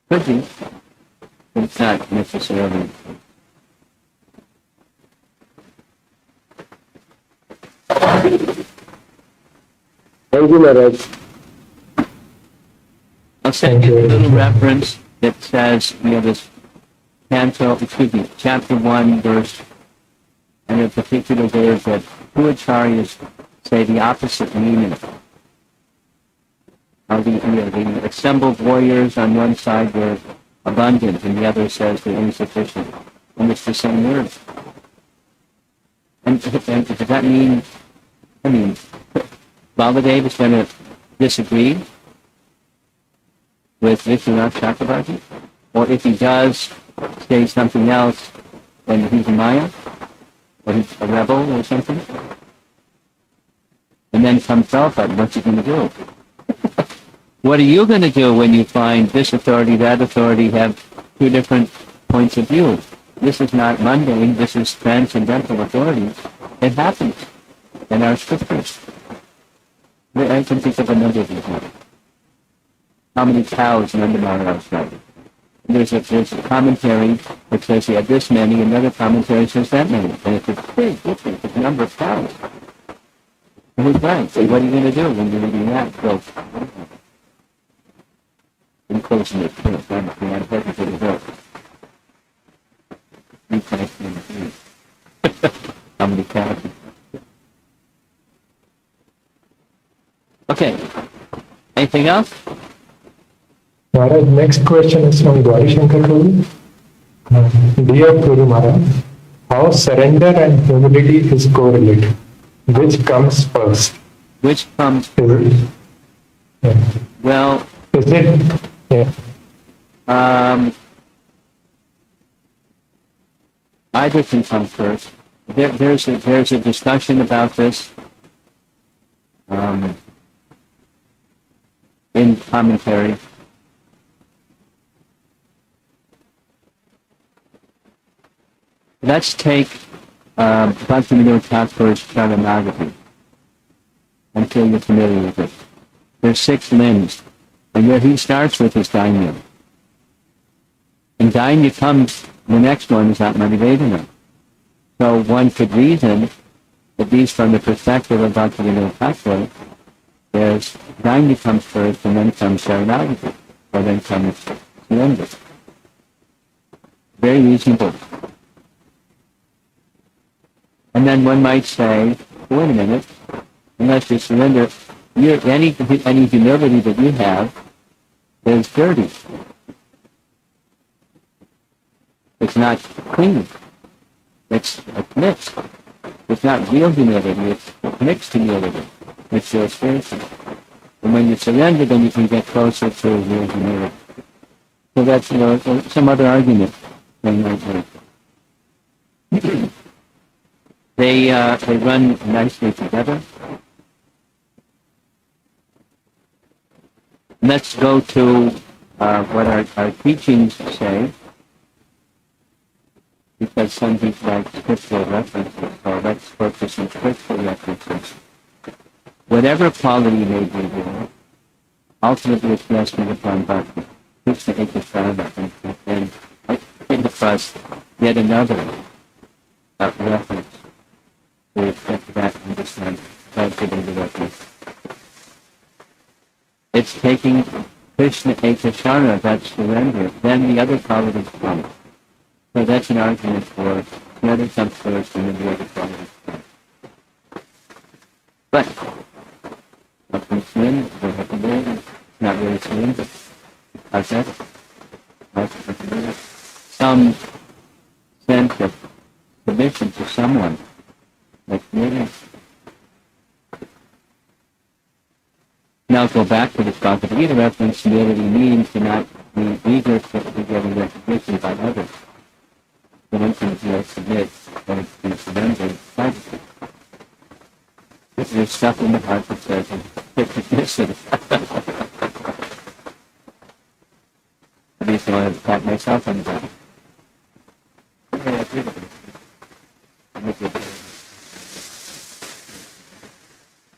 Could be, but it's not necessarily. Thank you, Maharaj. I'll send you a little reference that says, this chapter 1, verse, and in particular there's that two acharyas say the opposite meaning. The assembled warriors on one side were abundant, and the other says they're insufficient. And it's the same word. And does that mean, Baladev is going to disagree with Vishwanath Chakravarti? Or if he does say something else, then he's a Maya? Or he's a rebel or something? And then comes Prabhupada, what's he going to do? What are you going to do when you find this authority, that authority have two different points of view. This is not mundane, this is transcendental authority. It happens in our scriptures. I can think of a number of examples. How many cows in Andaman are outside? There's a commentary that says you have this many, another commentary says that many. And it's a big difference, the number of cows. And who's right? So what are you going to do when you're reading that? So, in closing it, I'm hoping for the vote. You can't see the how many cows? Okay. Anything else? Maharaj, next question is from Gauri Shankar Guru. Dear Guru Maharaj, how surrender and humility is correlated? Which comes first? Which comes Is it, yeah. well? Is it, yeah. Either can come first. There's a discussion about this in commentary. Let's take Bhakti Thakur's Charanagati. I'm sure you're familiar with it. There's 6 limbs, and where he starts with is Dainya. And Dainya comes, the next one is Atma-Nivedana. So one could reason, at least from the perspective of Bhakti Thakur, there's Dainya comes first, and then comes Charanagati, or then comes surrender. Very reasonable. And then one might say, wait a minute, unless you surrender, any humility that you have is dirty. It's not clean. It's mixed. It's not real humility, it's mixed humility. It's your spiritual. And when you surrender, then you can get closer to real humility. So that's, some other argument they might make. They run nicely together. Let's go to what our teachings say, because some people like scriptural references, so let's focus on scriptural references. Whatever quality may be there, ultimately it's resting upon Bhakti. Krishna Ekasana, and I came across yet another reference. That understand directly. It's taking Krishna Ekashara, that's surrender, then the other qualities come. So that's an argument for the other comes first and then the other qualities come. But what can sin, they have to do it. It's not really surrender. How's that? Some sense of submission to someone. Now go back to the Bhagavad Gita reference. Humility means to not be eager to be given recognition by others. So one can submit and be surrendered privately. There's stuff in the heart that says recognition. At least I want to pat myself on the back.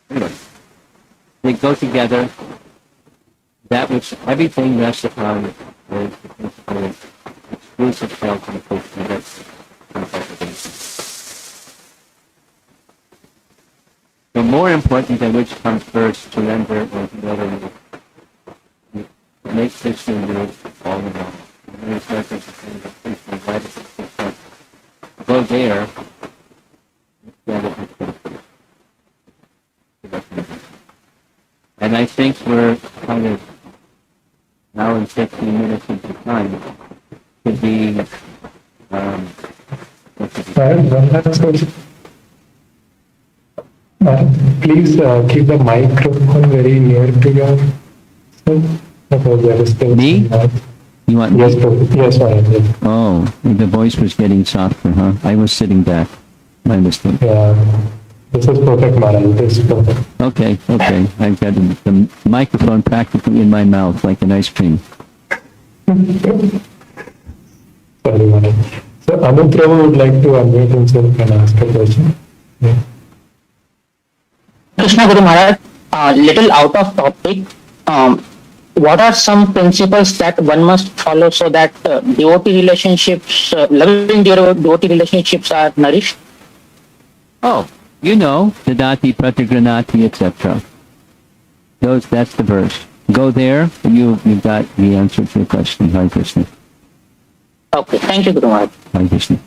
Anyway, they go together. That which everything rests upon is exclusive self and Krishna. That's so more important than which comes first, surrender or humility. Make Krishna live all in all. There's reference to Krishna invited to go there. And I think we're kind of now in 15 minutes into time to be One last question. Please keep the microphone very near to your because there is still Me? You want Yes, me? Prabhu. Yes, Maharaj. Yes. Oh, the voice was getting softer, huh? I was sitting back. My mistake. Yeah. This is perfect, Maharaj. This is perfect. Okay. I've got the microphone practically in my mouth like an ice cream. Sorry, Maharaj. So Anup Prabhu would like to unmute himself and ask a question. Yeah. Krishna Guru Maharaj, little out of topic. What are some principles that one must follow so that devotee relationships, loving devotee relationships are nourished? Oh, you know, Dadati, Pratigranati, etc. That's the verse. Go there, and you've got the answer to your question. Hare Krishna. Okay, thank you, Guru Maharaj. Hare Krishna.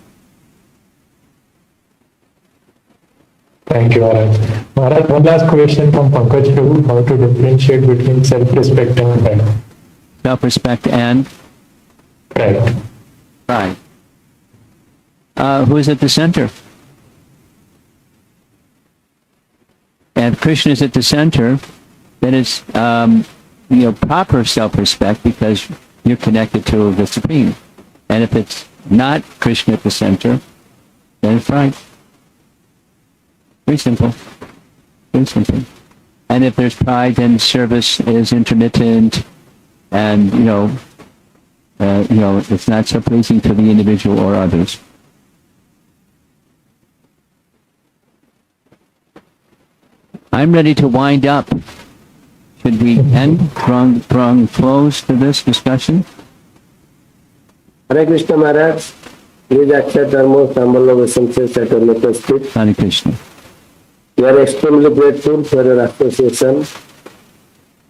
Thank you, Maharaj. Maharaj, one last question from Pankaj Prabhu, how to differentiate between self-respect and pride. Self-respect and Pride. pride. Who is at the center? And if Krishna is at the center, then it's proper self-respect because you're connected to the Supreme. And if it's not Krishna at the center, then it's pride. Very simple. Very simple. And if there's pride, then service is intermittent, and it's not so pleasing to the individual or others. I'm ready to wind up. Should we end, bring close to this discussion? Hare Krishna Maharaj, please accept our most humble obeisances at your lotus feet. Hare Krishna. We are extremely grateful for your association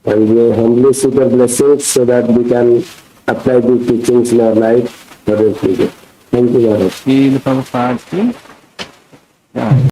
and we humbly seek your blessings so that we can apply these teachings in our life for your future. Thank you, Maharaj. Srila Prabhupada.